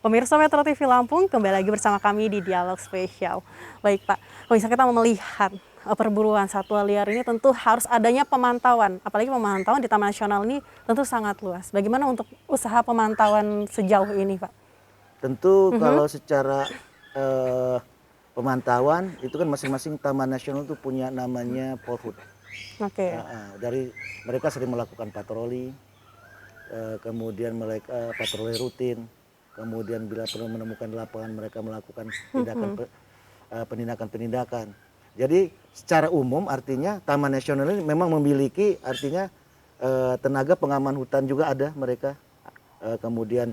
Pemirsa Metro TV Lampung, kembali lagi bersama kami di Dialog Spesial. Baik Pak, kalau misalnya kita mau melihat perburuan satwa liar ini tentu harus adanya pemantauan. Apalagi pemantauan di Taman Nasional ini tentu sangat luas. Bagaimana untuk usaha pemantauan sejauh ini Pak? Tentu kalau secara pemantauan itu kan masing-masing Taman Nasional itu punya namanya Polhut. Oke. Dari mereka sering melakukan patroli, kemudian mereka patroli rutin, kemudian bila perlu menemukan di lapangan mereka melakukan penindakan-penindakan. Jadi secara umum artinya Taman Nasional ini memang memiliki artinya tenaga pengaman hutan juga ada mereka. Kemudian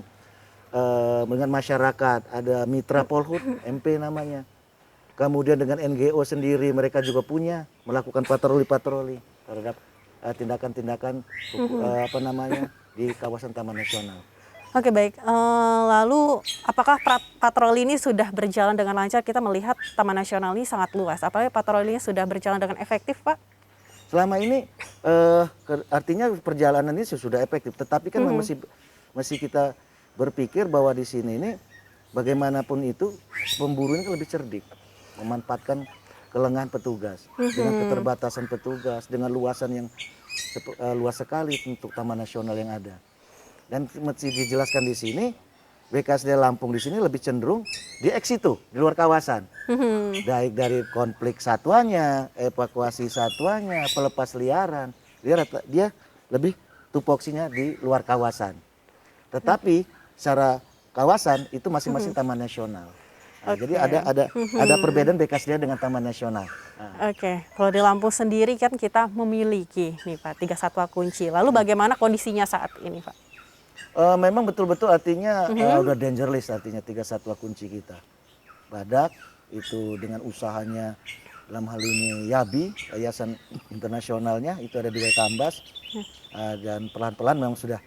dengan masyarakat ada mitra Polhut, MP namanya. Kemudian dengan NGO sendiri mereka juga punya melakukan patroli-patroli terhadap tindakan-tindakan di kawasan Taman Nasional. Oke baik, lalu apakah patroli ini sudah berjalan dengan lancar? Kita melihat Taman Nasional ini sangat luas, apalagi patrolinya sudah berjalan dengan efektif Pak? Selama ini artinya perjalanan ini sudah efektif, tetapi kan masih kita berpikir bahwa di sini ini bagaimanapun itu pemburu ini lebih cerdik, memanfaatkan kelengahan petugas dengan keterbatasan petugas, dengan luasan yang luas sekali untuk Taman Nasional yang ada. Dan mesti dijelaskan di sini, BKSDA Lampung di sini lebih cenderung di ex-situ, di luar kawasan. Baik dari konflik satwanya, evakuasi satwanya, pelepas liaran, dia lebih tupoksinya di luar kawasan. Tetapi secara kawasan itu masing-masing Taman Nasional. Nah, jadi ada perbedaan BKSDA dengan Taman Nasional. Oke, kalau di Lampung sendiri kan kita memiliki nih Pak 3 satwa kunci. Lalu bagaimana kondisinya saat ini Pak? Memang betul-betul artinya udah danger list artinya 3 satwa kunci kita. Badak itu dengan usahanya dalam hal ini YABI, Yayasan Internasionalnya itu ada di Waikambas, dan pelan-pelan memang sudah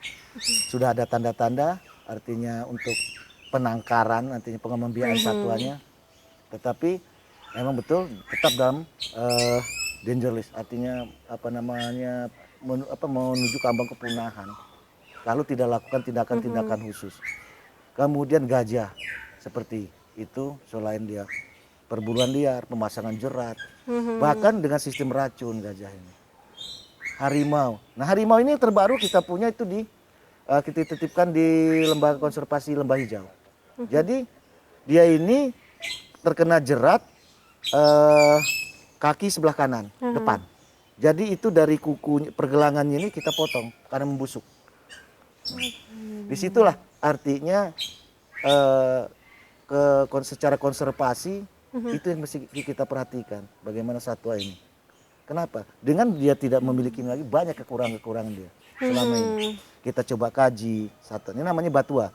ada tanda-tanda artinya untuk penangkaran artinya pengembangan satwanya. Tetapi memang betul tetap dalam danger list artinya menuju ke ambang kepunahan. Lalu tidak lakukan tindakan-tindakan khusus. Kemudian gajah seperti itu selain dia perburuan liar, pemasangan jerat, bahkan dengan sistem racun gajah ini. Harimau. Nah harimau ini terbaru kita punya itu kita titipkan di Lembaga Konservasi Lembah Hijau. Jadi dia ini terkena jerat kaki sebelah kanan depan. Jadi itu dari kuku pergelangannya ini kita potong karena membusuk. Disitulah artinya secara konservasi itu yang mesti kita perhatikan bagaimana satwa ini. Kenapa? Dengan dia tidak memiliki lagi banyak kekurangan-kekurangan dia selama ini. Kita coba kaji satwa ini namanya batua.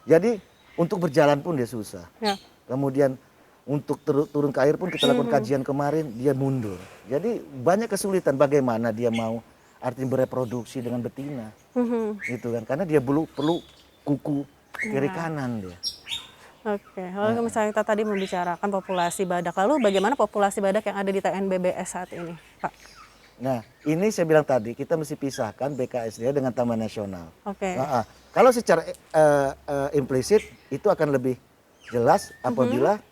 Jadi untuk berjalan pun dia susah. Ya. Kemudian untuk turun ke air pun kita lakukan kajian kemarin dia mundur. Jadi banyak kesulitan bagaimana dia mau artinya bereproduksi dengan betina, gitu kan? Karena dia perlu kuku kiri kanan dia. Oke, lalu misalnya kita tadi membicarakan populasi badak, lalu bagaimana populasi badak yang ada di TNBBS saat ini, Pak? Nah, ini saya bilang tadi kita mesti pisahkan BKSDA dengan Taman Nasional. Oke. Kalau secara implisit itu akan lebih jelas apabila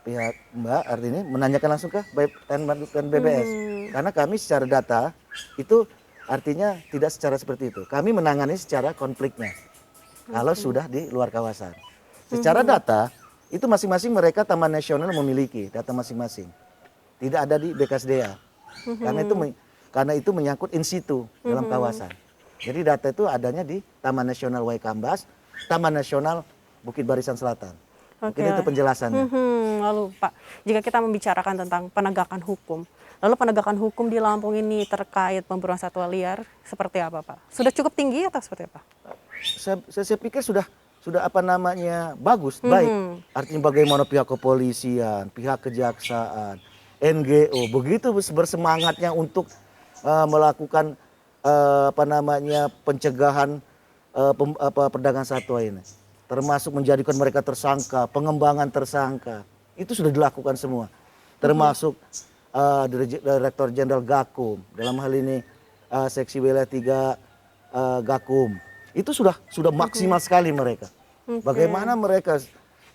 pihak Mbak artinya menanyakan langsung ke TNBBS. Karena kami secara data itu artinya tidak secara seperti itu. Kami menangani secara konfliknya. Kalau sudah di luar kawasan. Secara data itu masing-masing mereka Taman Nasional memiliki data masing-masing. Tidak ada di BKSDA. Karena itu menyangkut in situ dalam kawasan. Jadi data itu adanya di Taman Nasional Waikambas, Taman Nasional Bukit Barisan Selatan. Mungkin itu penjelasannya. Lalu Pak, jika kita membicarakan tentang penegakan hukum, lalu penegakan hukum di Lampung ini terkait pemburuan satwa liar seperti apa Pak? Sudah cukup tinggi atau seperti apa? Saya pikir sudah bagus, baik. Artinya bagaimana pihak kepolisian, pihak kejaksaan, NGO begitu bersemangatnya untuk melakukan pencegahan perdagangan satwa ini. Termasuk menjadikan mereka tersangka, pengembangan tersangka. Itu sudah dilakukan semua. Termasuk Direktur Jenderal Gakum, dalam hal ini Seksi Wilayah 3 Gakum. Itu sudah maksimal sekali mereka. Oke. Bagaimana mereka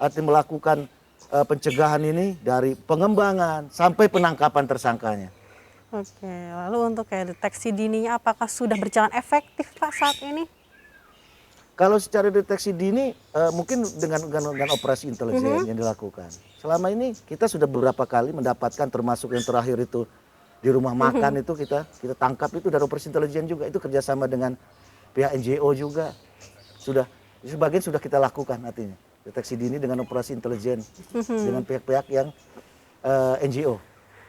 melakukan pencegahan ini dari pengembangan sampai penangkapan tersangkanya. Oke, lalu untuk kayak deteksi dininya apakah sudah berjalan efektif Pak saat ini? Kalau secara deteksi dini mungkin dengan operasi intelijen yang dilakukan. Selama ini kita sudah beberapa kali mendapatkan, termasuk yang terakhir itu di rumah makan itu kita tangkap itu dari operasi intelijen juga, itu kerjasama dengan pihak NGO juga. Sebagian sudah kita lakukan artinya deteksi dini dengan operasi intelijen dengan pihak-pihak yang NGO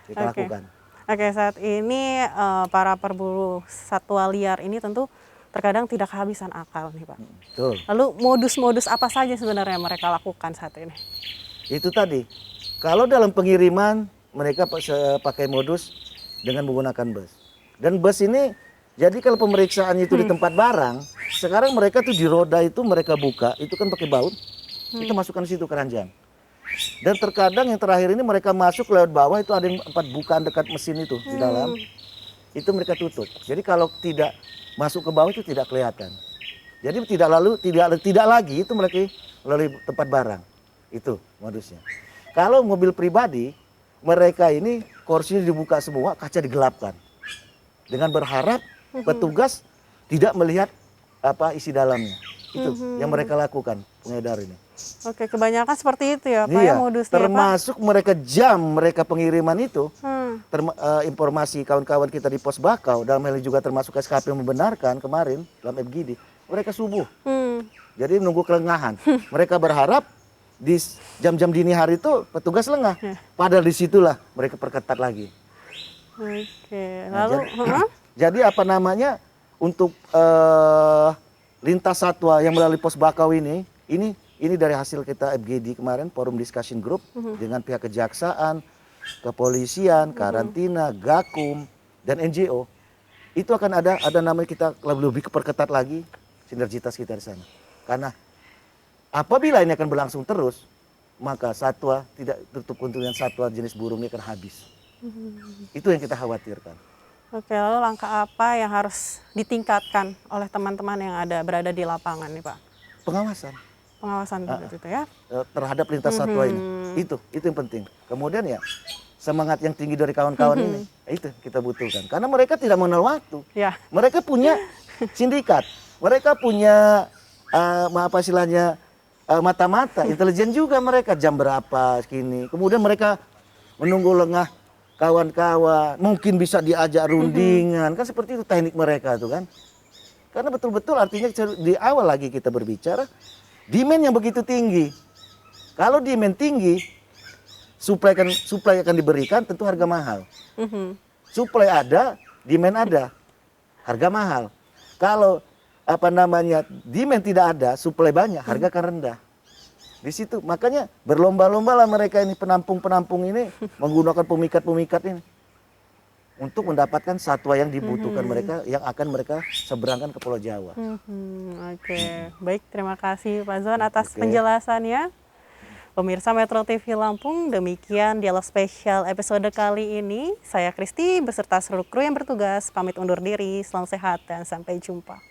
kita Oke. lakukan. Oke, saat ini para perburu satwa liar ini tentu terkadang tidak kehabisan akal nih Pak. Betul. Lalu modus-modus apa saja sebenarnya mereka lakukan saat ini? Itu tadi, kalau dalam pengiriman mereka pakai modus dengan menggunakan bus. Dan bus ini, jadi kalau pemeriksaannya itu di tempat barang, sekarang mereka tuh di roda itu mereka buka, itu kan pakai baut, kita masukkan di situ keranjang. Dan terkadang yang terakhir ini mereka masuk lewat bawah, itu ada yang 4 bukaan dekat mesin itu di dalam, itu mereka tutup. Jadi kalau tidak masuk ke bawah itu tidak kelihatan. Jadi tidak lagi itu mereka melalui tempat barang. Itu modusnya. Kalau mobil pribadi, mereka ini kursinya dibuka semua, kaca digelapkan. Dengan berharap petugas tidak melihat apa isi dalamnya. Itu yang mereka lakukan, pengedar ini. Oke, kebanyakan seperti itu ya Pak ya modusnya ya, Pak? Termasuk mereka pengiriman itu, informasi kawan-kawan kita di Pos Bakau, dalam hal ini juga termasuk SKP yang membenarkan kemarin dalam FGD, mereka subuh. Jadi menunggu kelengahan. Mereka berharap di jam-jam dini hari itu petugas lengah. Padahal disitulah mereka perketat lagi. Oke, Nah, lalu jadi apa namanya untuk lintas satwa yang melalui Pos Bakau ini dari hasil kita FGD kemarin, Forum Discussion Group dengan pihak kejaksaan, kepolisian, karantina, Gakum, dan NGO. Itu akan ada namanya kita lebih perketat lagi sinergitas kita di sana. Karena apabila ini akan berlangsung terus, maka satwa tidak tutup kemungkinan satwa jenis burung ini akan habis. Itu yang kita khawatirkan. Oke, lalu langkah apa yang harus ditingkatkan oleh teman-teman yang ada berada di lapangan nih Pak? Pengawasan Pengawasan gitu ya? terhadap lintas satwa ini. Itu yang penting. Kemudian ya semangat yang tinggi dari kawan-kawan ini, itu kita butuhkan. Karena mereka tidak mengenal waktu. Ya. Mereka punya sindikat, mereka punya mata-mata, intelijen juga mereka jam berapa kini. Kemudian mereka menunggu lengah kawan-kawan, mungkin bisa diajak rundingan, kan seperti itu teknik mereka tuh kan. Karena betul-betul artinya di awal lagi kita berbicara, demand yang begitu tinggi. Kalau demand tinggi, supply akan diberikan, tentu harga mahal. Supply ada, demand ada, harga mahal. Kalau demand tidak ada, supply banyak, harga akan rendah. Di situ makanya berlomba-lomba lah mereka ini penampung-penampung ini menggunakan pemikat-pemikat ini untuk mendapatkan satwa yang dibutuhkan mereka, yang akan mereka seberangkan ke Pulau Jawa. Oke, baik, terima kasih Pak Zon atas penjelasannya. Pemirsa Metro TV Lampung, demikian dialog spesial episode kali ini. Saya Kristi beserta seluruh kru yang bertugas pamit undur diri. Salam sehat dan sampai jumpa.